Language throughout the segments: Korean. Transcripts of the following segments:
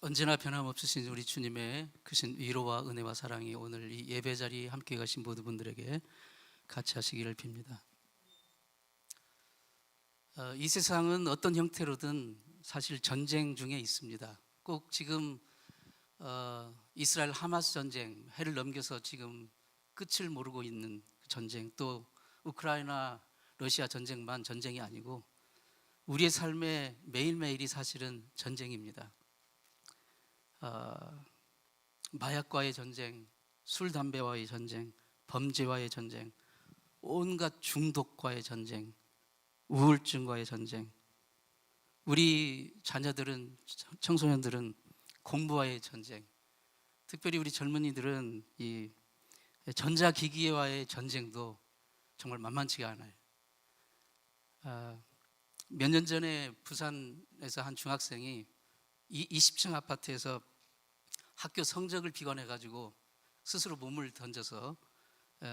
언제나 변함없으신 우리 주님의 크신 위로와 은혜와 사랑이 오늘 이 예배 자리에 함께 가신 모든 분들에게 같이 하시기를 빕니다. 이 세상은 어떤 형태로든 사실 전쟁 중에 있습니다. 꼭 지금 이스라엘 하마스 전쟁, 해를 넘겨서 지금 끝을 모르고 있는 전쟁, 또 우크라이나 러시아 전쟁만 전쟁이 아니고 우리의 삶의 매일매일이 사실은 전쟁입니다. 마약과의 전쟁, 술, 담배와의 전쟁, 범죄와의 전쟁, 온갖 중독과의 전쟁, 우울증과의 전쟁, 우리 자녀들은, 청소년들은 공부와의 전쟁, 특별히 우리 젊은이들은 이 전자기기와의 전쟁도 정말 만만치가 않아요. 몇 년 전에 부산에서 한 중학생이 20층 아파트에서 학교 성적을 비관해가지고 스스로 몸을 던져서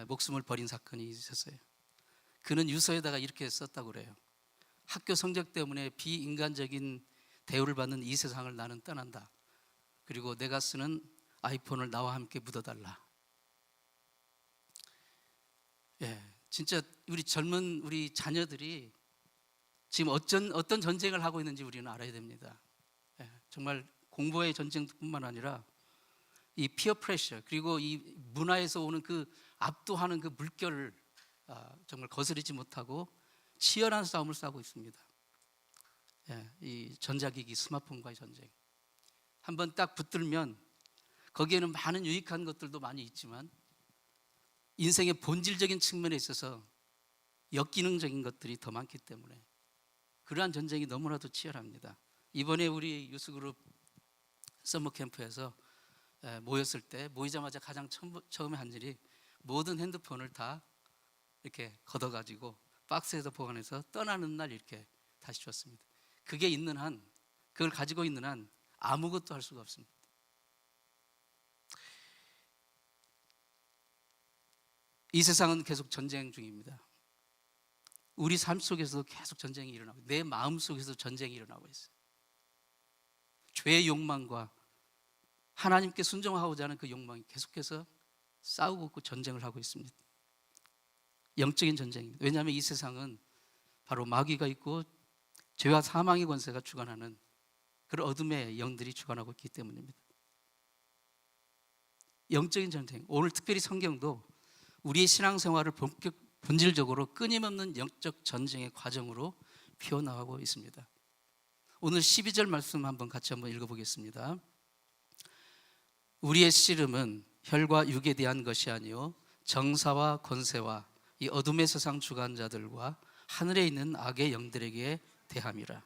목숨을 버린 사건이 있었어요. 그는 유서에다가 이렇게 썼다고 그래요. 학교 성적 때문에 비인간적인 대우를 받는 이 세상을 나는 떠난다. 그리고 내가 쓰는 아이폰을 나와 함께 묻어달라. 진짜 우리 젊은 우리 자녀들이 지금 어떤 전쟁을 하고 있는지 우리는 알아야 됩니다. 정말 공부의 전쟁뿐만 아니라 이 피어 프레셔, 그리고 이 문화에서 오는 그 압도하는 그 물결을 정말 거스르지 못하고 치열한 싸움을 싸고 있습니다. 이 전자기기 스마트폰과의 전쟁, 한번 딱 붙들면 거기에는 많은 유익한 것들도 많이 있지만 인생의 본질적인 측면에 있어서 역기능적인 것들이 더 많기 때문에 그러한 전쟁이 너무나도 치열합니다. 이번에 우리 유스그룹 서머 캠프에서 모였을 때 모이자마자 가장 처음에 한 일이 모든 핸드폰을 다 이렇게 걷어가지고 박스에서 보관해서 떠나는 날 이렇게 다시 줬습니다. 그게 있는 한, 그걸 가지고 있는 한 아무것도 할 수가 없습니다. 이 세상은 계속 전쟁 중입니다. 우리 삶 속에서도 계속 전쟁이 일어나고, 내 마음 속에서도 전쟁이 일어나고 있어요. 죄의 욕망과 하나님께 순종하고자 하는 그 욕망이 계속해서 싸우고 있고 전쟁을 하고 있습니다. 영적인 전쟁입니다. 왜냐하면 이 세상은 바로 마귀가 있고 죄와 사망의 권세가 주관하는 그런 어둠의 영들이 주관하고 있기 때문입니다. 영적인 전쟁, 오늘 특별히 성경도 우리의 신앙생활을 본질적으로 끊임없는 영적 전쟁의 과정으로 피어나가고 있습니다. 오늘 12절 말씀 한번 같이 한번 읽어보겠습니다. 우리의 씨름은 혈과 육에 대한 것이 아니요 정사와 권세와 이 어둠의 세상 주관자들과 하늘에 있는 악의 영들에게 대함이라.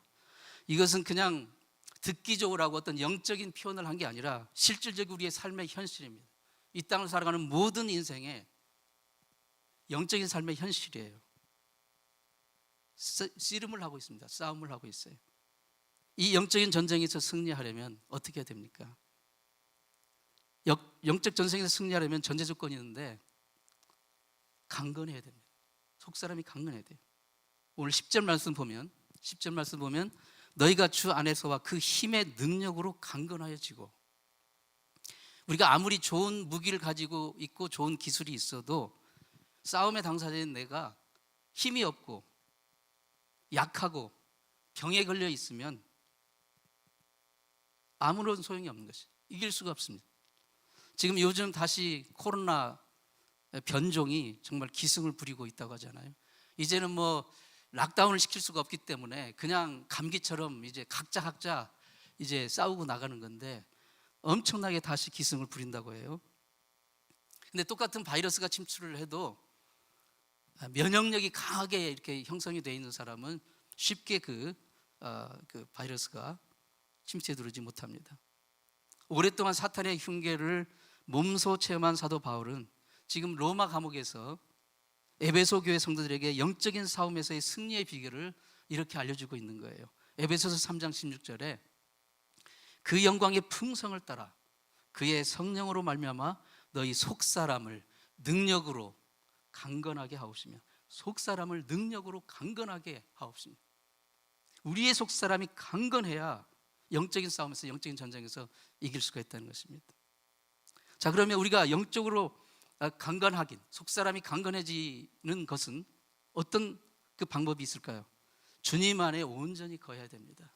이것은 그냥 듣기적으로 하고 어떤 영적인 표현을 한 게 아니라 실질적으로 우리의 삶의 현실입니다. 이 땅을 살아가는 모든 인생의 영적인 삶의 현실이에요. 씨름을 하고 있습니다. 싸움을 하고 있어요. 이 영적인 전쟁에서 승리하려면 어떻게 해야 됩니까? 영적 전쟁에서 승리하려면 전제 조건이 있는데 강건해야 됩니다. 속사람이 강건해야 돼요. 오늘 10절 말씀 보면 너희가 주 안에서와 그 힘의 능력으로 강건하여지고, 우리가 아무리 좋은 무기를 가지고 있고 좋은 기술이 있어도 싸움의 당사자인 내가 힘이 없고 약하고 병에 걸려 있으면 아무런 소용이 없는 것이, 이길 수가 없습니다. 지금 요즘 다시 코로나 변종이 정말 기승을 부리고 있다고 하잖아요. 이제는 뭐 락다운을 시킬 수가 없기 때문에 그냥 감기처럼 이제 각자 이제 싸우고 나가는 건데 엄청나게 다시 기승을 부린다고 해요. 근데 똑같은 바이러스가 침투를 해도 면역력이 강하게 이렇게 형성이 되어 있는 사람은 쉽게 그 바이러스가 침투에 들어오지 못합니다. 오랫동안 사탄의 흉계를 몸소 체험한 사도 바울은 지금 로마 감옥에서 에베소 교회 성도들에게 영적인 싸움에서의 승리의 비결을 이렇게 알려주고 있는 거예요. 에베소서 3장 16절에 그 영광의 풍성을 따라 그의 성령으로 말미암아 너희 속사람을 능력으로 강건하게 하옵시며, 속사람을 능력으로 강건하게 하옵시며, 우리의 속사람이 강건해야 영적인 싸움에서, 영적인 전쟁에서 이길 수가 있다는 것입니다. 자, 그러면 우리가 영적으로 강건하긴, 속사람이 강건해지는 것은 어떤 그 방법이 있을까요? 주님 안에 온전히 거해야 됩니다.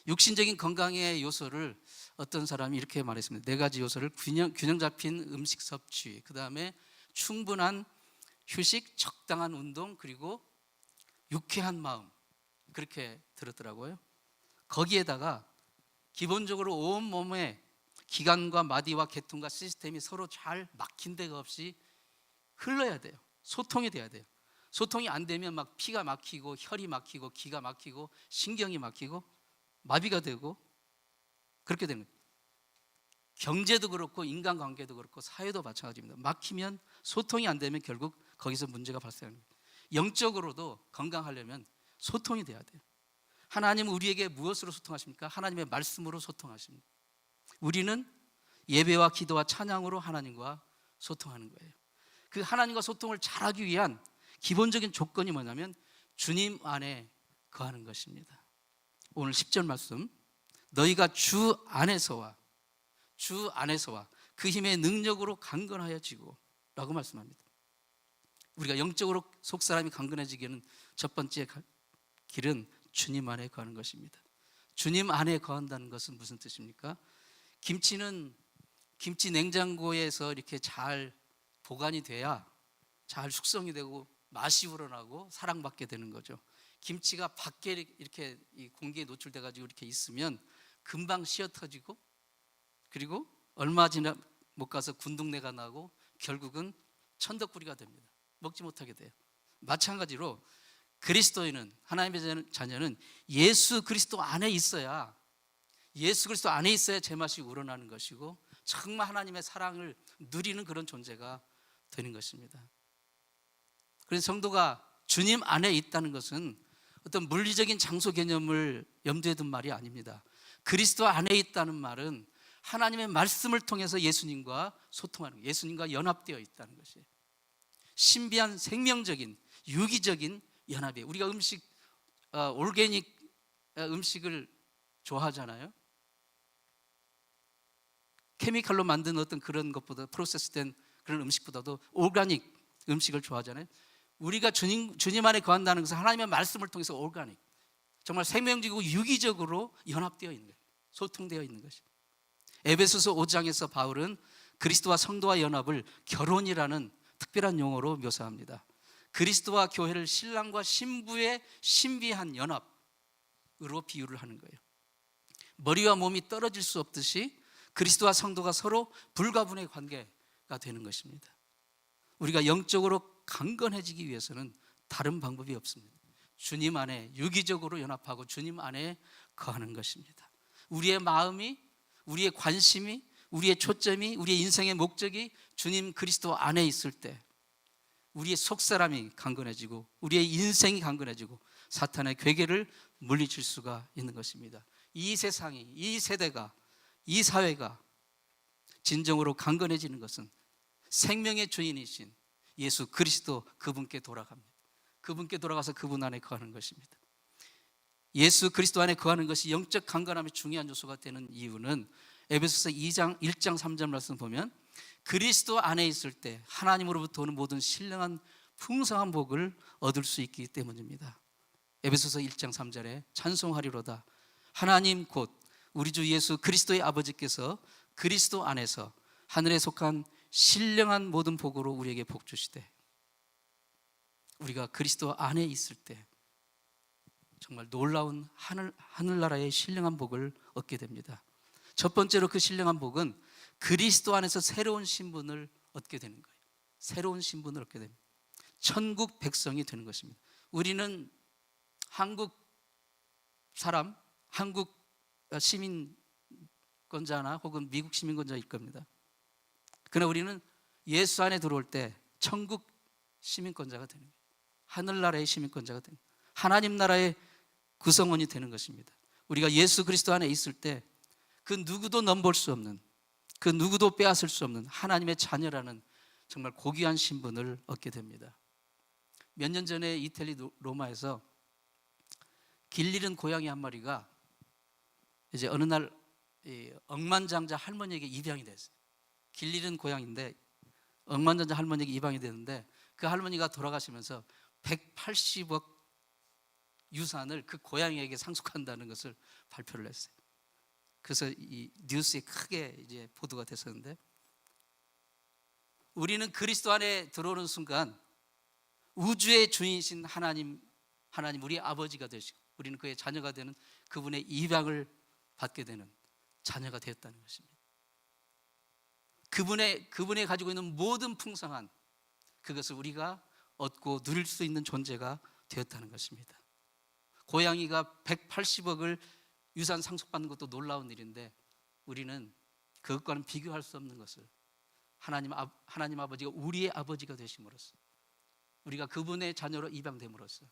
육신적인 건강의 요소를 어떤 사람이 이렇게 말했습니다. 4가지 요소를 균형 잡힌 음식 섭취, 그 다음에 충분한 휴식, 적당한 운동, 그리고 유쾌한 마음, 그렇게 들었더라고요. 거기에다가 기본적으로 온 몸의 기관과 마디와 계통과 시스템이 서로 잘 막힌 데가 없이 흘러야 돼요. 소통이 돼야 돼요. 소통이 안 되면 막 피가 막히고 혈이 막히고 기가 막히고 신경이 막히고 마비가 되고 그렇게 되는 거예요. 경제도 그렇고 인간관계도 그렇고 사회도 마찬가지입니다. 막히면, 소통이 안 되면 결국 거기서 문제가 발생하는 거예요. 영적으로도 건강하려면 소통이 돼야 돼요. 하나님은 우리에게 무엇으로 소통하십니까? 하나님의 말씀으로 소통하십니다. 우리는 예배와 기도와 찬양으로 하나님과 소통하는 거예요. 그 하나님과 소통을 잘하기 위한 기본적인 조건이 뭐냐면 주님 안에 거하는 것입니다. 오늘 10절 말씀, 너희가 주 안에서와 그 힘의 능력으로 강건하여지고 라고 말씀합니다. 우리가 영적으로 속사람이 강건해지기에는 첫 번째 길은 주님 안에 거하는 것입니다. 주님 안에 거한다는 것은 무슨 뜻입니까? 김치는 김치 냉장고에서 이렇게 잘 보관이 돼야 잘 숙성이 되고 맛이 우러나고 사랑받게 되는 거죠. 김치가 밖에 이렇게 공기에 노출돼 가지고 이렇게 있으면 금방 씌어 터지고, 그리고 얼마 지나 못 가서 군둥내가 나고 결국은 천덕꾸리가 됩니다. 먹지 못하게 돼요. 마찬가지로 그리스도인은, 하나님의 자녀는 예수 그리스도 안에 있어야, 제맛이 우러나는 것이고 정말 하나님의 사랑을 누리는 그런 존재가 되는 것입니다. 그래서 성도가 주님 안에 있다는 것은 어떤 물리적인 장소 개념을 염두에 둔 말이 아닙니다. 그리스도 안에 있다는 말은 하나님의 말씀을 통해서 예수님과 소통하는 거예요. 예수님과 연합되어 있다는 것이에요. 신비한 생명적인 유기적인 연합이에요. 우리가 올게닉 음식을 좋아하잖아요. 케미칼로 만든 어떤 그런 것보다, 프로세스된 그런 음식보다도 오가닉 음식을 좋아하잖아요. 우리가 주님 안에 거한다는 것은 하나님의 말씀을 통해서 오가닉, 정말 생명적이고 유기적으로 연합되어 있는 거예요. 소통되어 있는 것이. 에베소서 5장에서 바울은 그리스도와 성도와 연합을 결혼이라는 특별한 용어로 묘사합니다. 그리스도와 교회를 신랑과 신부의 신비한 연합으로 비유를 하는 거예요. 머리와 몸이 떨어질 수 없듯이 그리스도와 성도가 서로 불가분의 관계가 되는 것입니다. 우리가 영적으로 강건해지기 위해서는 다른 방법이 없습니다. 주님 안에 유기적으로 연합하고 주님 안에 거하는 것입니다. 우리의 마음이, 우리의 관심이, 우리의 초점이, 우리의 인생의 목적이 주님 그리스도 안에 있을 때 우리의 속사람이 강건해지고 우리의 인생이 강건해지고 사탄의 괴계를 물리칠 수가 있는 것입니다. 이 세상이, 이 세대가, 이 사회가 진정으로 강건해지는 것은 생명의 주인이신 예수 그리스도, 그분께 돌아갑니다. 그분께 돌아가서 그분 안에 거하는 것입니다. 예수 그리스도 안에 거하는 것이 영적 강건함의 중요한 요소가 되는 이유는 에베소서 1장 3절 말씀 보면 그리스도 안에 있을 때 하나님으로부터 오는 모든 신령한 풍성한 복을 얻을 수 있기 때문입니다. 에베소서 1장 3절에 찬송하리로다 하나님 곧 우리 주 예수 그리스도의 아버지께서 그리스도 안에서 하늘에 속한 신령한 모든 복으로 우리에게 복 주시되, 우리가 그리스도 안에 있을 때 정말 놀라운 하늘나라의 신령한 복을 얻게 됩니다. 첫 번째로 그 신령한 복은 그리스도 안에서 새로운 신분을 얻게 되는 거예요. 새로운 신분을 얻게 됩니다. 천국 백성이 되는 것입니다. 우리는 한국 사람, 한국 시민권자나 혹은 미국 시민권자일 겁니다. 그러나 우리는 예수 안에 들어올 때 천국 시민권자가 되는 거예요. 하늘나라의 시민권자가 되는 거예요. 하나님 나라의 구성원이 되는 것입니다. 우리가 예수 그리스도 안에 있을 때 그 누구도 넘볼 수 없는, 그 누구도 빼앗을 수 없는 하나님의 자녀라는 정말 고귀한 신분을 얻게 됩니다. 몇 년 전에 이태리 로마에서 길 잃은 고양이 한 마리가 이제 어느 날 억만장자 할머니에게 입양이 됐어요. 길 잃은 고향인데 억만장자 할머니에게 입양이 되는데 그 할머니가 돌아가시면서 180억 유산을 그 고양이에게 상속한다는 것을 발표를 했어요. 그래서 이 뉴스에 크게 이제 보도가 됐었는데, 우리는 그리스도 안에 들어오는 순간 우주의 주인이신 하나님 우리 아버지가 되시고 우리는 그의 자녀가 되는 그분의 입양을 받게 되는 자녀가 되었다는 것입니다. 그분의 가지고 있는 모든 풍성한 그것을 우리가 얻고 누릴 수 있는 존재가 되었다는 것입니다. 고양이가 180억을 유산 상속받는 것도 놀라운 일인데, 우리는 그것과는 비교할 수 없는 것을 하나님 아버지가 우리의 아버지가 되심으로써, 우리가 그분의 자녀로 입양됨으로써,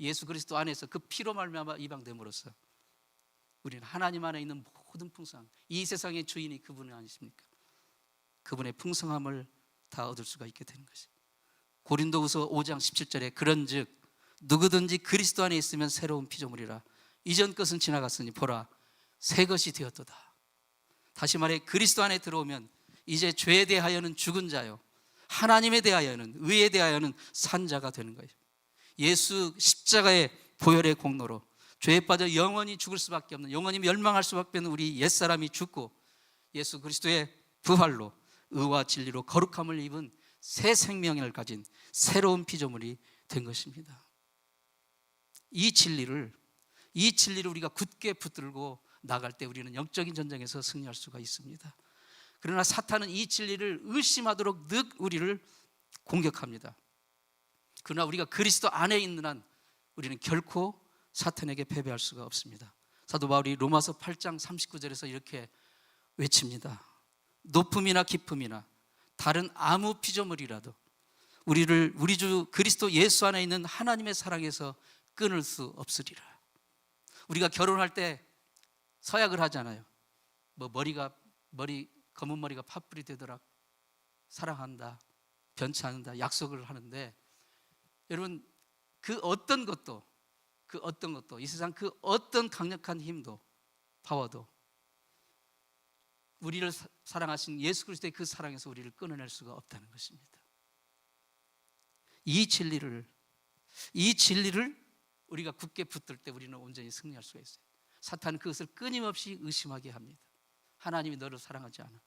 예수 그리스도 안에서 그 피로 말미암아 입양됨으로써 우리는 하나님 안에 있는 모든 풍성함, 이 세상의 주인이 그분이 아니십니까? 그분의 풍성함을 다 얻을 수가 있게 되는 것입니다. 고린도후서 5장 17절에 그런즉 누구든지 그리스도 안에 있으면 새로운 피조물이라, 이전 것은 지나갔으니 보라 새 것이 되었도다. 다시 말해 그리스도 안에 들어오면 이제 죄에 대하여는 죽은 자요, 하나님에 대하여는, 의에 대하여는 산 자가 되는 거예요. 예수 십자가의 보혈의 공로로 죄에 빠져 영원히 죽을 수밖에 없는, 영원히 멸망할 수밖에 없는 우리 옛사람이 죽고 예수 그리스도의 부활로 의와 진리로 거룩함을 입은 새 생명을 가진 새로운 피조물이 된 것입니다. 이 진리를 우리가 굳게 붙들고 나갈 때 우리는 영적인 전쟁에서 승리할 수가 있습니다. 그러나 사탄은 이 진리를 의심하도록 늘 우리를 공격합니다. 그러나 우리가 그리스도 안에 있는 한 우리는 결코 사탄에게 패배할 수가 없습니다. 사도 바울이 로마서 8장 39절에서 이렇게 외칩니다. 높음이나 깊음이나 다른 아무 피조물이라도 우리 주 그리스도 예수 안에 있는 하나님의 사랑에서 끊을 수 없으리라. 우리가 결혼할 때 서약을 하잖아요. 검은 머리가 팥불이 되더라, 사랑한다, 변치 않는다, 약속을 하는데, 여러분 그 어떤 것도 이 세상 그 어떤 강력한 힘도 파워도 우리를 사랑하신 예수 그리스도의 그 사랑에서 우리를 끊어낼 수가 없다는 것입니다. 이 진리를 우리가 굳게 붙들 때 우리는 온전히 승리할 수가 있어요. 사탄은 그것을 끊임없이 의심하게 합니다. 하나님이 너를 사랑하지 않아.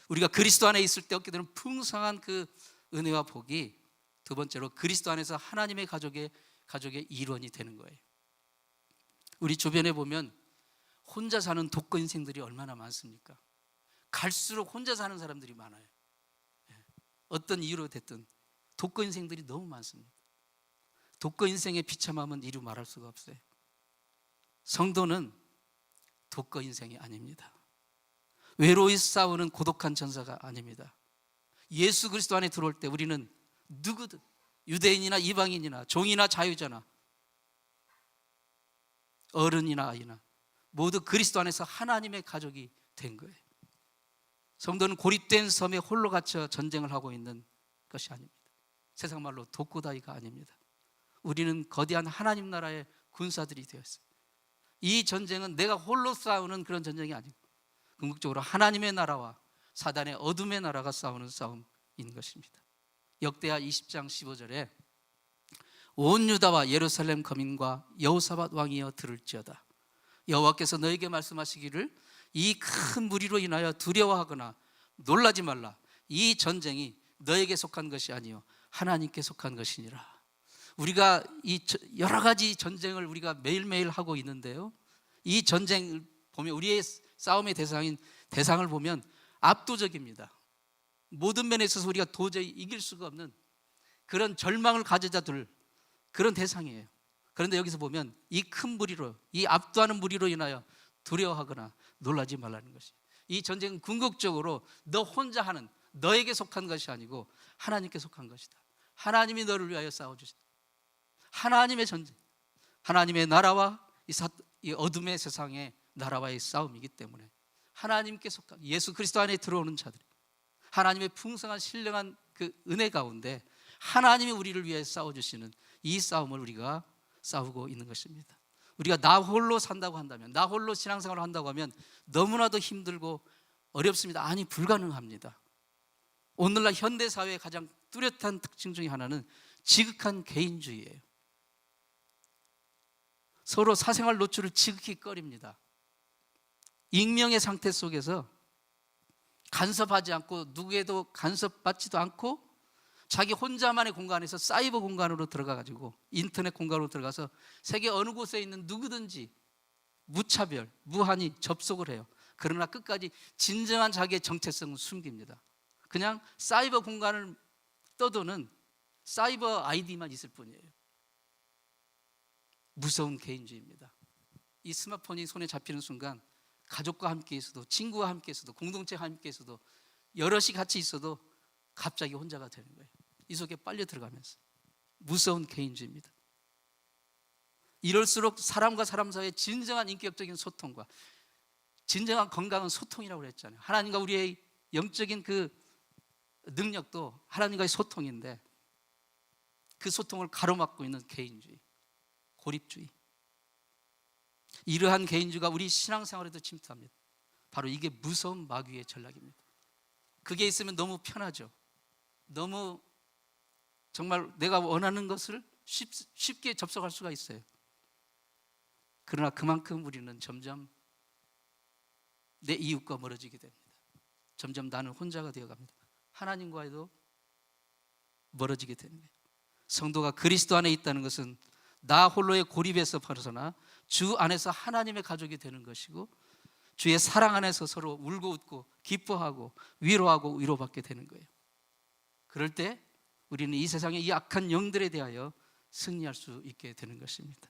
우리가 그리스도 안에 있을 때 얻게 되는 풍성한 그 은혜와 복이, 두 번째로 그리스도 안에서 하나님의 가족의 일원이 되는 거예요. 우리 주변에 보면 혼자 사는 독거 인생들이 얼마나 많습니까? 갈수록 혼자 사는 사람들이 많아요. 어떤 이유로 됐든 독거 인생들이 너무 많습니다. 독거 인생의 비참함은 이루 말할 수가 없어요. 성도는 독거 인생이 아닙니다. 외로이 싸우는 고독한 전사가 아닙니다. 예수 그리스도 안에 들어올 때 우리는 누구든, 유대인이나 이방인이나 종이나 자유자나 어른이나 아이나 모두 그리스도 안에서 하나님의 가족이 된 거예요. 성도는 고립된 섬에 홀로 갇혀 전쟁을 하고 있는 것이 아닙니다. 세상 말로 독고다이가 아닙니다. 우리는 거대한 하나님 나라의 군사들이 되었어요. 이 전쟁은 내가 홀로 싸우는 그런 전쟁이 아니고 궁극적으로 하나님의 나라와 사단의 어둠의 나라가 싸우는 싸움인 것입니다. 역대하 20장 15절에 온 유다와 예루살렘 거민과 여호사밧 왕이여 들을지어다. 여호와께서 너에게 말씀하시기를 이 큰 무리로 인하여 두려워하거나 놀라지 말라. 이 전쟁이 너에게 속한 것이 아니요 하나님께 속한 것이니라. 우리가 이 여러 가지 전쟁을 우리가 매일매일 하고 있는데요, 이 전쟁을 보면 우리의 싸움의 대상을 보면 압도적입니다. 모든 면에 있어서 우리가 도저히 이길 수가 없는 그런 절망을 가져다 둘 그런 대상이에요. 그런데 여기서 보면 이 큰 무리로, 이 압도하는 무리로 인하여 두려워하거나 놀라지 말라는 것이, 이 전쟁은 궁극적으로 너 혼자 하는, 너에게 속한 것이 아니고 하나님께 속한 것이다. 하나님이 너를 위하여 싸워주신다. 하나님의 전쟁, 하나님의 나라와 이 어둠의 세상의 나라와의 싸움이기 때문에 하나님께 속한 예수 그리스도 안에 들어오는 자들이 하나님의 풍성한 신령한 그 은혜 가운데 하나님이 우리를 위해 싸워주시는 이 싸움을 우리가 싸우고 있는 것입니다. 우리가 나 홀로 산다고 한다면, 나 홀로 신앙생활을 한다고 하면 너무나도 힘들고 어렵습니다. 아니, 불가능합니다. 오늘날 현대사회의 가장 뚜렷한 특징 중에 하나는 지극한 개인주의예요. 서로 사생활 노출을 지극히 꺼립니다. 익명의 상태 속에서 간섭하지 않고 누구에도 간섭받지도 않고 자기 혼자만의 공간에서 사이버 공간으로 들어가가지고 인터넷 공간으로 들어가서 세계 어느 곳에 있는 누구든지 무차별, 무한히 접속을 해요. 그러나 끝까지 진정한 자기의 정체성은 숨깁니다. 그냥 사이버 공간을 떠도는 사이버 아이디만 있을 뿐이에요. 무서운 개인주의입니다. 이 스마트폰이 손에 잡히는 순간 가족과 함께 있어도, 친구와 함께 있어도, 공동체와 함께 있어도, 여럿이 같이 있어도 갑자기 혼자가 되는 거예요. 이 속에 빨려 들어가면서. 무서운 개인주의입니다. 이럴수록 사람과 사람 사이의 진정한 인격적인 소통과 진정한 건강한 소통이라고 그랬잖아요. 하나님과 우리의 영적인 그 능력도 하나님과의 소통인데, 그 소통을 가로막고 있는 개인주의, 고립주의, 이러한 개인주의가 우리 신앙생활에도 침투합니다. 바로 이게 무서운 마귀의 전략입니다. 그게 있으면 너무 편하죠. 너무 정말 내가 원하는 것을 쉽게 접속할 수가 있어요. 그러나 그만큼 우리는 점점 내 이웃과 멀어지게 됩니다. 점점 나는 혼자가 되어갑니다. 하나님과도 멀어지게 되는 거예요. 성도가 그리스도 안에 있다는 것은 나 홀로의 고립에서 벗어나 주 안에서 하나님의 가족이 되는 것이고, 주의 사랑 안에서 서로 울고 웃고 기뻐하고 위로하고 위로받게 되는 거예요. 그럴 때 우리는 이 세상의 이 악한 영들에 대하여 승리할 수 있게 되는 것입니다.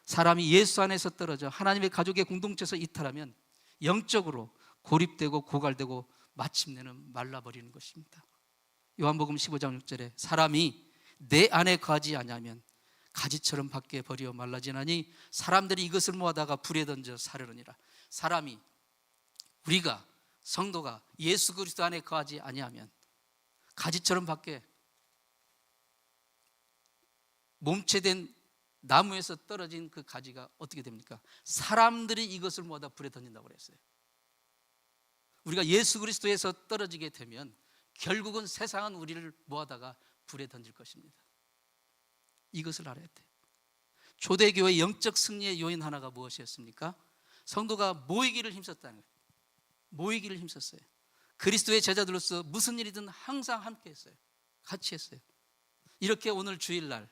사람이 예수 안에서 떨어져 하나님의 가족의 공동체에서 이탈하면 영적으로 고립되고 고갈되고 마침내는 말라버리는 것입니다. 요한복음 15장 6절에 사람이 내 안에 거하지 아니하면 가지처럼 밖에 버려 말라지나니 사람들이 이것을 모아다가 불에 던져 사르느니라. 사람이, 우리가, 성도가 예수 그리스도 안에 거하지 아니하면 가지처럼 밖에, 몸체된 나무에서 떨어진 그 가지가 어떻게 됩니까? 사람들이 이것을 모아다 불에 던진다고 그랬어요. 우리가 예수 그리스도에서 떨어지게 되면 결국은 세상은 우리를 모아다가 불에 던질 것입니다. 이것을 알아야 돼요. 초대교회의 영적 승리의 요인 하나가 무엇이었습니까? 성도가 모이기를 힘썼다는 거예요. 모이기를 힘썼어요. 그리스도의 제자들로서 무슨 일이든 항상 함께 했어요. 같이 했어요. 이렇게 오늘 주일날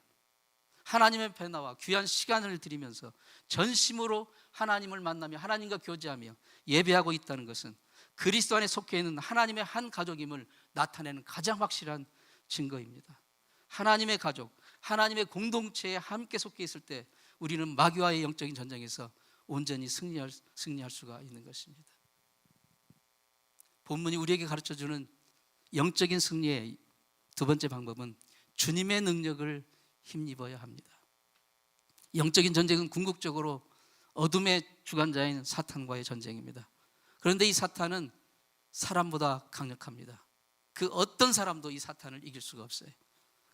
하나님의 앞에 나와 귀한 시간을 드리면서 전심으로 하나님을 만나며 하나님과 교제하며 예배하고 있다는 것은 그리스도 안에 속해 있는 하나님의 한 가족임을 나타내는 가장 확실한 증거입니다. 하나님의 가족, 하나님의 공동체에 함께 속해 있을 때 우리는 마귀와의 영적인 전쟁에서 온전히 승리할 수가 있는 것입니다. 본문이 우리에게 가르쳐주는 영적인 승리의 두 번째 방법은 주님의 능력을 힘입어야 합니다. 영적인 전쟁은 궁극적으로 어둠의 주관자인 사탄과의 전쟁입니다. 그런데 이 사탄은 사람보다 강력합니다. 그 어떤 사람도 이 사탄을 이길 수가 없어요.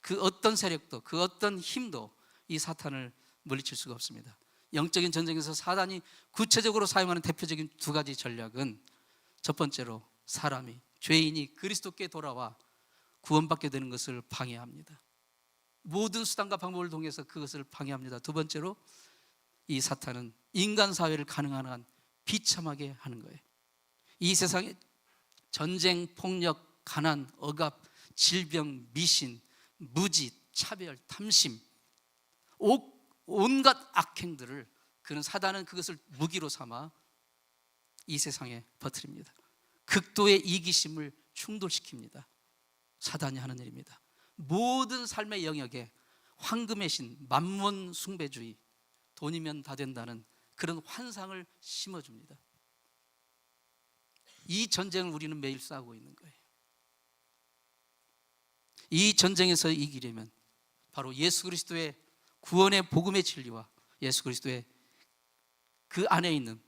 그 어떤 세력도, 그 어떤 힘도 이 사탄을 물리칠 수가 없습니다. 영적인 전쟁에서 사단이 구체적으로 사용하는 대표적인 두 가지 전략은, 첫 번째로 사람이, 죄인이 그리스도께 돌아와 구원받게 되는 것을 방해합니다. 모든 수단과 방법을 통해서 그것을 방해합니다. 두 번째로 이 사탄은 인간 사회를 가능한 한 비참하게 하는 거예요. 이 세상에 전쟁, 폭력, 가난, 억압, 질병, 미신, 무지, 차별, 탐심, 온갖 악행들을 그는 사단은 그것을 무기로 삼아 이 세상에 퍼뜨립니다. 극도의 이기심을 충돌시킵니다. 사단이 하는 일입니다. 모든 삶의 영역에 황금의 신, 만몬 숭배주의, 돈이면 다 된다는 그런 환상을 심어줍니다. 이 전쟁을 우리는 매일 싸우고 있는 거예요. 이 전쟁에서 이기려면 바로 예수 그리스도의 구원의 복음의 진리와 예수 그리스도의 그 안에 있는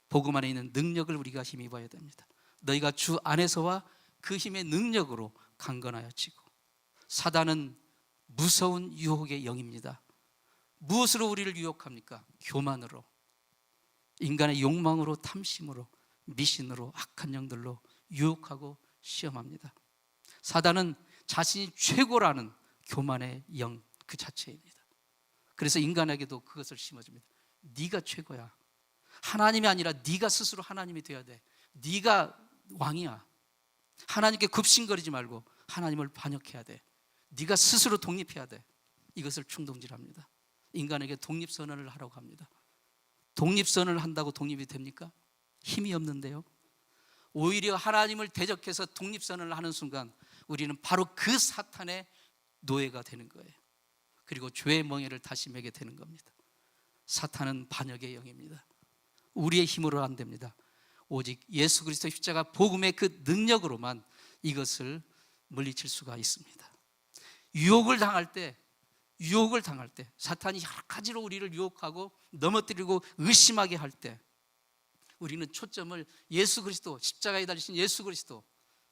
복음 안에 있는 능력을 우리가 힘입어야 됩니다. 너희가 주 안에서와 그 힘의 능력으로 강건하여 지고. 사단은 무서운 유혹의 영입니다. 무엇으로 우리를 유혹합니까? 교만으로, 인간의 욕망으로, 탐심으로, 미신으로, 악한 영들로 유혹하고 시험합니다. 사단은 자신이 최고라는 교만의 영 그 자체입니다. 그래서 인간에게도 그것을 심어줍니다. 네가 최고야. 하나님이 아니라 네가 스스로 하나님이 되어야 돼. 네가 왕이야. 하나님께 굽신거리지 말고 하나님을 반역해야 돼. 네가 스스로 독립해야 돼. 이것을 충동질합니다. 인간에게 독립선언을 하라고 합니다. 독립선언을 한다고 독립이 됩니까? 힘이 없는데요. 오히려 하나님을 대적해서 독립선언을 하는 순간 우리는 바로 그 사탄의 노예가 되는 거예요. 그리고 죄의 멍에를 다시 매게 되는 겁니다. 사탄은 반역의 영입니다. 우리의 힘으로 안 됩니다. 오직 예수 그리스도 십자가 복음의 그 능력으로만 이것을 물리칠 수가 있습니다. 유혹을 당할 때 사탄이 여러 가지로 우리를 유혹하고 넘어뜨리고 의심하게 할 때 우리는 초점을 예수 그리스도, 십자가에 달리신 예수 그리스도,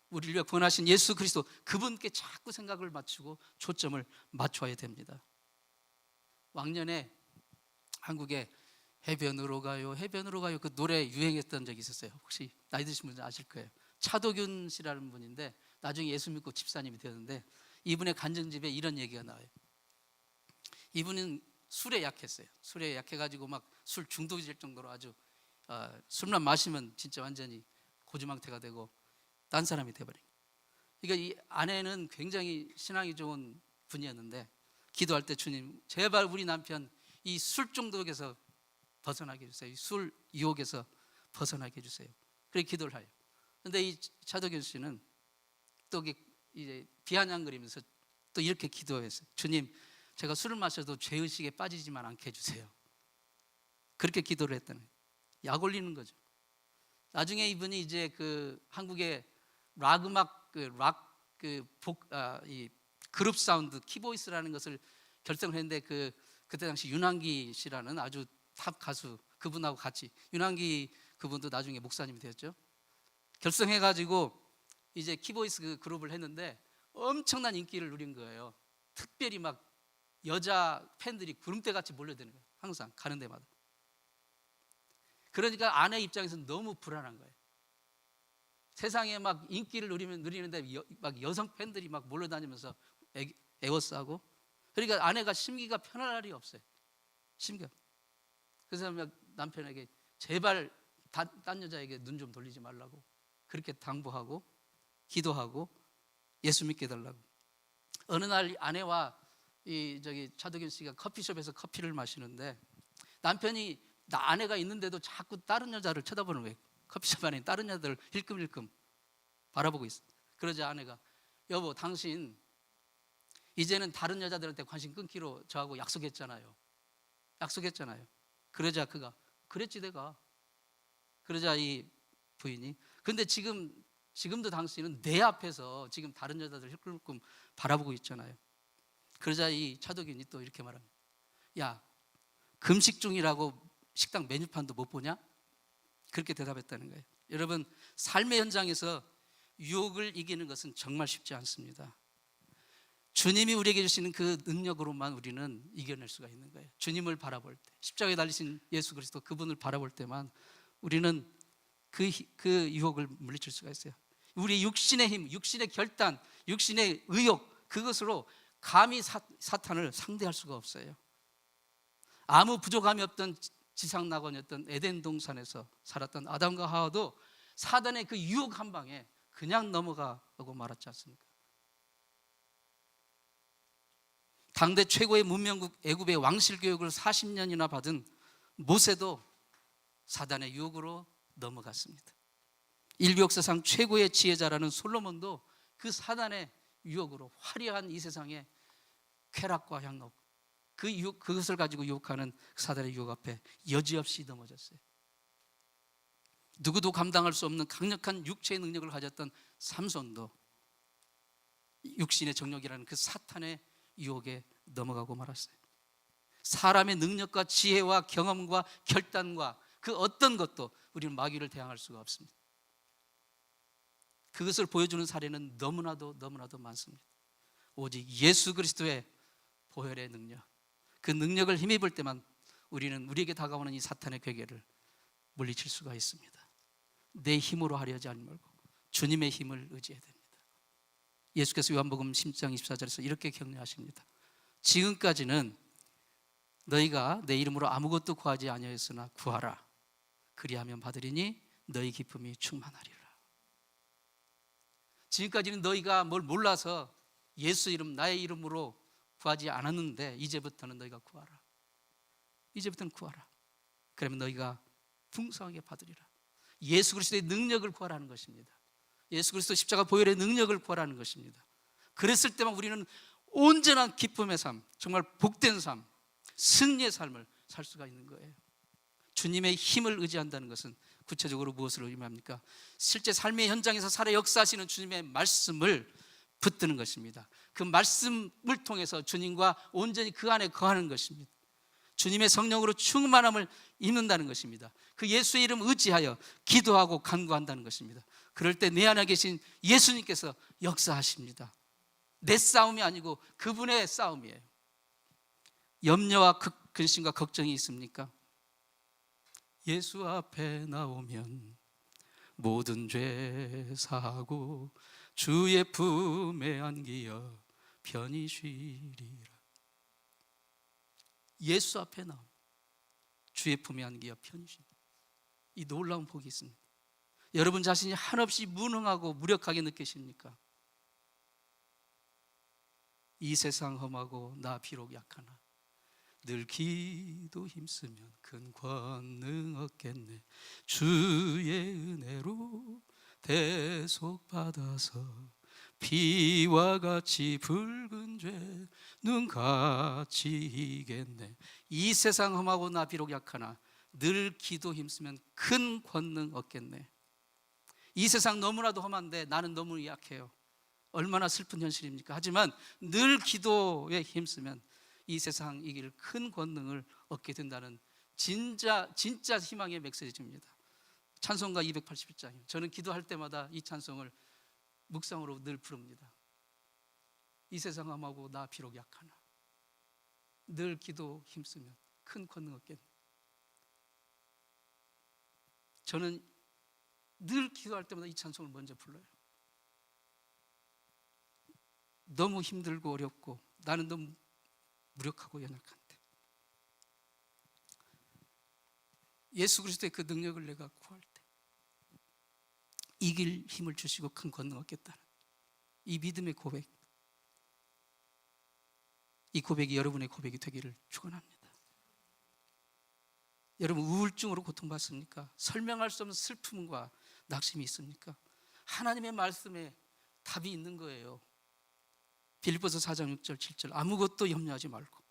우리를 위해 구원하신 예수 그리스도, 그분께 자꾸 생각을 맞추고 초점을 맞춰야 됩니다. 왕년에 한국에 해변으로 가요 그 노래 유행했던 적이 있었어요. 혹시 나이 드신 분들 아실 거예요. 차도균 씨라는 분인데 나중에 예수 믿고 집사님이 되었는데 이분의 간증집에 이런 얘기가 나와요. 이분은 술에 약했어요. 술에 약해가지고 막 술 중독이 될 정도로 아주 술만 마시면 진짜 완전히 고주망태가 되고 딴 사람이 돼버린 거예요. 그러니까 이 아내는 굉장히 신앙이 좋은 분이었는데 기도할 때 주님 제발 우리 남편 이 술 중독에서 벗어나게 해주세요. 이 술 유혹에서 벗어나게 해주세요. 그렇게 기도를 해요. 그런데 이 차도균 씨는 또 이제 비아냥거리면서 또 이렇게 기도했어요. 주님 제가 술을 마셔도 죄의식에 빠지지만 않게 해주세요. 그렇게 기도를 했다는 거예요. 약 올리는 거죠. 나중에 이분이 이제 그 한국의 락 음악 이 그룹 사운드 키보이스라는 것을 결성을 했는데 그때 당시 윤한기 씨라는 아주 탑 가수 그분하고 같이 윤한기 그분도 나중에 목사님이 되었죠. 결성해가지고 이제 키보이스 그 그룹을 했는데 엄청난 인기를 누린 거예요. 특별히 막 여자 팬들이 구름대같이 몰려드는 거예요. 항상 가는 데마다. 그러니까 아내 입장에서는 너무 불안한 거예요. 세상에 막 인기를 누리는데 막 여성 팬들이 막 몰려다니면서 애워싸고, 그러니까 아내가 심기가 편할 날이 없어요. 심기가. 그래서 남편에게 제발 딴 여자에게 눈 좀 돌리지 말라고 그렇게 당부하고 기도하고 예수 믿게 해달라고. 어느 날 아내와 차도균 씨가 커피숍에서 커피를 마시는데 남편이 아내가 있는데도 자꾸 다른 여자를 쳐다보는 거예요. 커피숍 안에 다른 여자들 힐끔힐끔 바라보고 있어. 그러자 아내가 여보 당신 이제는 다른 여자들한테 관심 끊기로 저하고 약속했잖아요. 그러자 그가 그랬지 내가. 그러자 이 부인이 근데 지금도 당신은 내 앞에서 지금 다른 여자들 힐끔힐끔 바라보고 있잖아요. 그러자 이 차도균이 또 이렇게 말합니다. 야 금식 중이라고 식당 메뉴판도 못 보냐? 그렇게 대답했다는 거예요. 여러분 삶의 현장에서 유혹을 이기는 것은 정말 쉽지 않습니다. 주님이 우리에게 주시는 그 능력으로만 우리는 이겨낼 수가 있는 거예요. 주님을 바라볼 때, 십자가에 달리신 예수 그리스도 그분을 바라볼 때만 우리는 그 유혹을 물리칠 수가 있어요. 우리 육신의 힘, 육신의 결단, 육신의 의욕 그것으로 감히 사탄을 상대할 수가 없어요. 아무 부족함이 없던 지상낙원이었던 에덴 동산에서 살았던 아담과 하와도 사단의 그 유혹 한 방에 그냥 넘어가고 말았지 않습니까? 당대 최고의 문명국 애굽의 왕실 교육을 40년이나 받은 모세도 사단의 유혹으로 넘어갔습니다. 인류 역사상 최고의 지혜자라는 솔로몬도 그 사단의 유혹으로 화려한 이 세상의 쾌락과 향락 그것을 가지고 유혹하는 사단의 유혹 앞에 여지없이 넘어졌어요. 누구도 감당할 수 없는 강력한 육체의 능력을 가졌던 삼손도 육신의 정욕이라는 그 사탄의 유혹에 넘어가고 말았어요. 사람의 능력과 지혜와 경험과 결단과 그 어떤 것도 우리는 마귀를 대항할 수가 없습니다. 그것을 보여주는 사례는 너무나도 많습니다. 오직 예수 그리스도의 보혈의 능력, 그 능력을 힘입을 때만 우리는 우리에게 다가오는 이 사탄의 괴계를 물리칠 수가 있습니다. 내 힘으로 하려지 말고 주님의 힘을 의지해야 됩니다. 예수께서 요한복음 10장 24절에서 이렇게 격려하십니다. 지금까지는 너희가 내 이름으로 아무것도 구하지 아니하였으나 구하라. 그리하면 받으리니 너희 기쁨이 충만하리라. 지금까지는 너희가 뭘 몰라서 예수 이름, 나의 이름으로 구하지 않았는데 이제부터는 너희가 구하라. 이제부터는 구하라. 그러면 너희가 풍성하게 받으리라. 예수 그리스도의 능력을 구하라는 것입니다. 예수 그리스도 십자가 보혈의 능력을 구하라는 것입니다. 그랬을 때만 우리는 온전한 기쁨의 삶, 정말 복된 삶, 승리의 삶을 살 수가 있는 거예요. 주님의 힘을 의지한다는 것은 구체적으로 무엇을 의미합니까? 실제 삶의 현장에서 살아 역사하시는 주님의 말씀을 붙드는 것입니다. 그 말씀을 통해서 주님과 온전히 그 안에 거하는 것입니다. 주님의 성령으로 충만함을 입는다는 것입니다. 그 예수의 이름 의지하여 기도하고 간구한다는 것입니다. 그럴 때 내 안에 계신 예수님께서 역사하십니다. 내 싸움이 아니고 그분의 싸움이에요. 염려와 근심과 걱정이 있습니까? 예수 앞에 나오면 모든 죄 사하고 주의 품에 안기어 편히 쉬리라. 예수 앞에 나오면 주의 품에 안기어 편히 쉬리라. 이 놀라운 복이 있습니다. 여러분 자신이 한없이 무능하고 무력하게 느끼십니까? 이 세상 험하고 나 비록 약하나 늘 기도 힘쓰면 큰 권능 얻겠네. 주의 은혜로 대속받아서 피와 같이 붉은 죄 눈같이 이겠네. 이 세상 험하고 나 비록 약하나 늘 기도 힘쓰면 큰 권능 얻겠네. 이 세상 너무나도 험한데 나는 너무 약해요. 얼마나 슬픈 현실입니까? 하지만 늘 기도에 힘쓰면 이 세상 이길 큰 권능을 얻게 된다는 진짜 희망의 메시지입니다. 찬송가 281장이에요. 저는 기도할 때마다 이 찬송을 묵상으로 늘 부릅니다. 이 세상 험하고 나 비록 약하나 늘 기도 힘쓰면 큰 권능 얻겠네. 저는 늘 기도할 때마다 이 찬송을 먼저 불러요. 너무 힘들고 어렵고 나는 너무 무력하고 연약한데 예수 그리스도의 그 능력을 내가 구할 때 이길 힘을 주시고 큰 권능 얻겠다는 이 믿음의 고백, 이 고백이 여러분의 고백이 되기를 축원합니다. 여러분 우울증으로 고통받습니까? 설명할 수 없는 슬픔과 낙심이 있습니까? 하나님의 말씀에 답이 있는 거예요. 빌립보서 4장 6절 7절 아무것도 염려하지 말고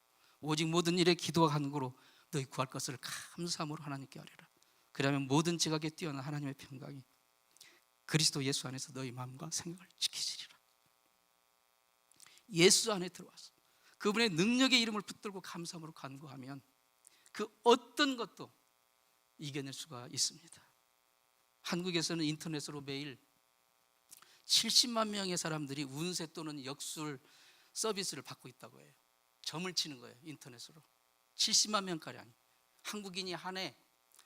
오직 모든 일에 기도와 간구로 너희 구할 것을 감사함으로 하나님께 아뢰라. 그러면 모든 지각에 뛰어난 하나님의 평강이 그리스도 예수 안에서 너희 마음과 생각을 지키시리라. 예수 안에 들어와서 그분의 능력의 이름을 붙들고 감사함으로 간구하면 그 어떤 것도 이겨낼 수가 있습니다. 한국에서는 인터넷으로 매일 70만 명의 사람들이 운세 또는 역술 서비스를 받고 있다고 해요. 점을 치는 거예요. 인터넷으로 70만 명가량. 한국인이 한 해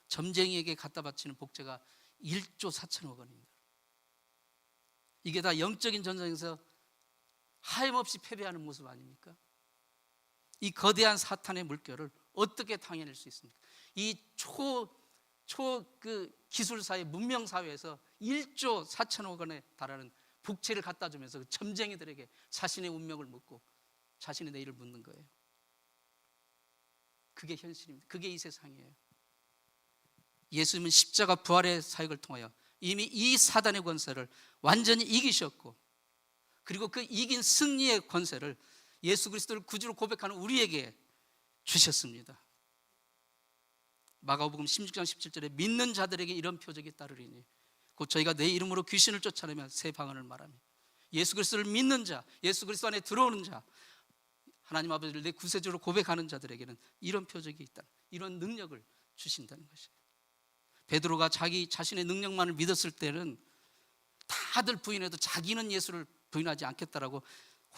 점쟁이에게 갖다 바치는 복제가 1조 4천억 원입니다. 이게 다 영적인 전쟁에서 하염없이 패배하는 모습 아닙니까? 이 거대한 사탄의 물결을 어떻게 당해낼 수 있습니까? 이 기술사회, 문명사회에서 1조 4천억 원에 달하는 복채를 갖다 주면서 그 점쟁이들에게 자신의 운명을 묻고 자신의 내일을 묻는 거예요. 그게 현실입니다. 그게 이 세상이에요. 예수님은 십자가 부활의 사역을 통하여 이미 이 사단의 권세를 완전히 이기셨고 그리고 그 이긴 승리의 권세를 예수 그리스도를 구주로 고백하는 우리에게 주셨습니다. 마가복음 16장 17절에 믿는 자들에게 이런 표적이 따르리니 곧 저희가 내 이름으로 귀신을 쫓아내면 새 방언을 말하며 예수 그리스도를 믿는 자, 예수 그리스도 안에 들어오는 자, 하나님 아버지를 내 구세주로 고백하는 자들에게는 이런 표적이 있다. 이런 능력을 주신다는 것입니다. 베드로가 자기 자신의 능력만을 믿었을 때는 다들 부인해도 자기는 예수를 부인하지 않겠다라고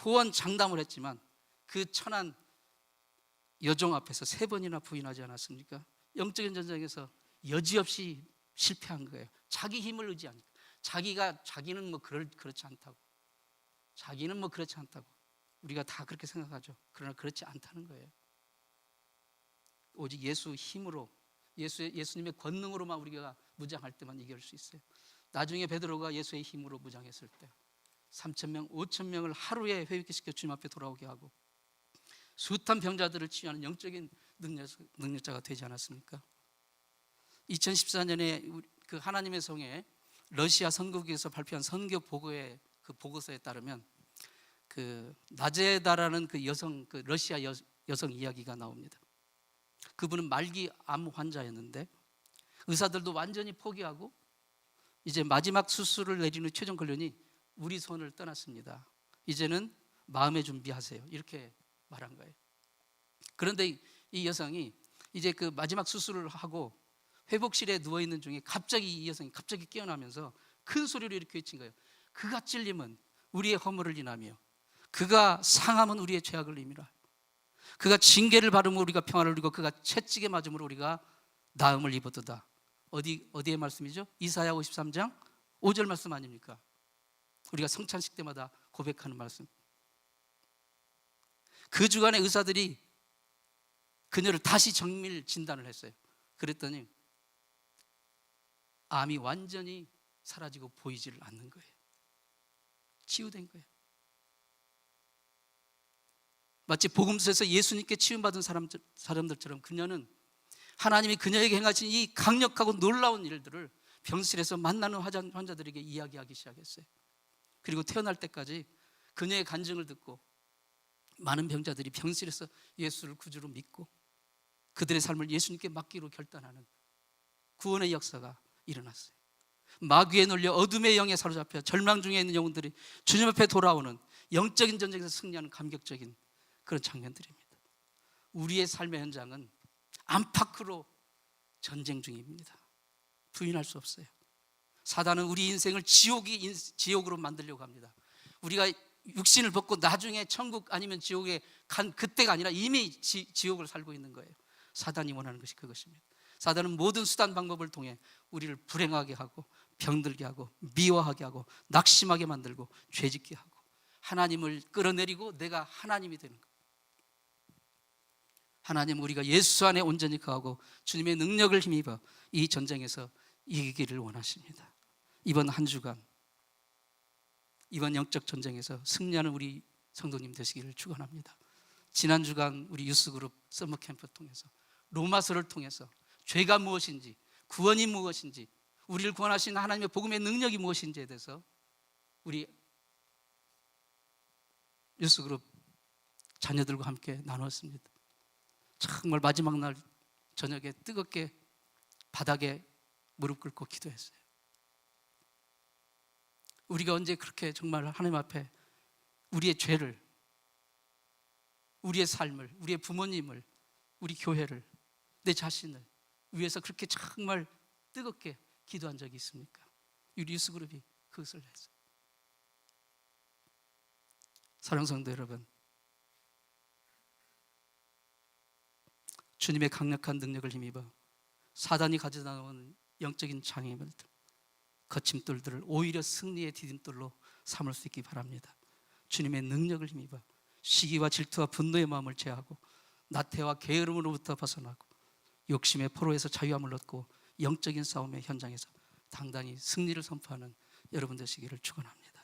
호언장담을 했지만 그 천한 여종 앞에서 3번이나 부인하지 않았습니까? 영적인 전쟁에서 여지없이 실패한 거예요. 자기 힘을 의지하니까. 자기는 뭐 그렇지 않다고. 자기는 뭐 그렇지 않다고. 우리가 다 그렇게 생각하죠. 그러나 그렇지 않다는 거예요. 오직 예수 힘으로, 예수님의 권능으로만 우리가 무장할 때만 이길 수 있어요. 나중에 베드로가 예수의 힘으로 무장했을 때 3,000명, 5,000명을 하루에 회복시켜 주님 앞에 돌아오게 하고 숱한 병자들을 치유하는 영적인 능력자가 되지 않았습니까? 2014년에 그 하나님의 성에 러시아 선교국에서 발표한 선교 보고의 그 보고서에 따르면 그 나제다라는 그 러시아 여성 이야기가 나옵니다. 그분은 말기 암 환자였는데 의사들도 완전히 포기하고 이제 마지막 수술을 내리는 최종 결론이 우리 손을 떠났습니다. 이제는 마음의 준비하세요. 이렇게 말한 거예요. 그런데 이 여성이 이제 그 마지막 수술을 하고 회복실에 누워 있는 중에 갑자기 이 여성이 갑자기 깨어나면서 큰 소리로 이렇게 외친 거예요. 그가 찔림은 우리의 허물을 인하며 그가 상함은 우리의 죄악을 의미라. 그가 징계를 받으면 우리가 평안을 누리고 그가 채찍에 맞음으로 우리가 나음을 입었도다. 어디의 말씀이죠? 이사야 53장 5절 말씀 아닙니까? 우리가 성찬식 때마다 고백하는 말씀. 그 주간에 의사들이 그녀를 다시 정밀 진단을 했어요. 그랬더니 암이 완전히 사라지고 보이지를 않는 거예요. 치유된 거예요. 마치 복음서에서 예수님께 치유받은 사람들처럼 그녀는 하나님이 그녀에게 행하신 이 강력하고 놀라운 일들을 병실에서 만나는 환자들에게 이야기하기 시작했어요. 그리고 태어날 때까지 그녀의 간증을 듣고 많은 병자들이 병실에서 예수를 구주로 믿고 그들의 삶을 예수님께 맡기로 결단하는 구원의 역사가 일어났어요. 마귀에 눌려 어둠의 영에 사로잡혀 절망 중에 있는 영혼들이 주님 앞에 돌아오는 영적인 전쟁에서 승리하는 감격적인 그런 장면들입니다. 우리의 삶의 현장은 안팎으로 전쟁 중입니다. 부인할 수 없어요. 사단은 우리 인생을 지옥으로 만들려고 합니다. 우리가 육신을 벗고 나중에 천국 아니면 지옥에 간 그때가 아니라 이미 지옥을 살고 있는 거예요. 사단이 원하는 것이 그것입니다. 사단은 모든 수단 방법을 통해 우리를 불행하게 하고 병들게 하고 미워하게 하고 낙심하게 만들고 죄짓게 하고 하나님을 끌어내리고 내가 하나님이 되는 거예요. 하나님은 우리가 예수 안에 온전히 거하고 주님의 능력을 힘입어 이 전쟁에서 이기기를 원하십니다. 이번 한 주간, 이번 영적 전쟁에서 승리하는 우리 성도님 되시기를 축원합니다. 지난 주간 우리 유스그룹 서머캠프를 통해서 로마서를 통해서 죄가 무엇인지, 구원이 무엇인지, 우리를 구원하신 하나님의 복음의 능력이 무엇인지에 대해서 우리 유스그룹 자녀들과 함께 나눴습니다. 정말 마지막 날 저녁에 뜨겁게 바닥에 무릎 꿇고 기도했어요. 우리가 언제 그렇게 정말 하나님 앞에 우리의 죄를, 우리의 삶을, 우리의 부모님을, 우리 교회를, 내 자신을 위해서 그렇게 정말 뜨겁게 기도한 적이 있습니까? 우리 유스그룹이 그것을 했어요. 사랑하는 성도 여러분, 주님의 강력한 능력을 힘입어 사단이 가져다 놓은 영적인 장애물들, 거침돌들을 오히려 승리의 디딤돌로 삼을 수 있기 바랍니다. 주님의 능력을 힘입어 시기와 질투와 분노의 마음을 제하고 나태와 게으름으로부터 벗어나고 욕심의 포로에서 자유함을 얻고 영적인 싸움의 현장에서 당당히 승리를 선포하는 여러분 되시기를 축원합니다.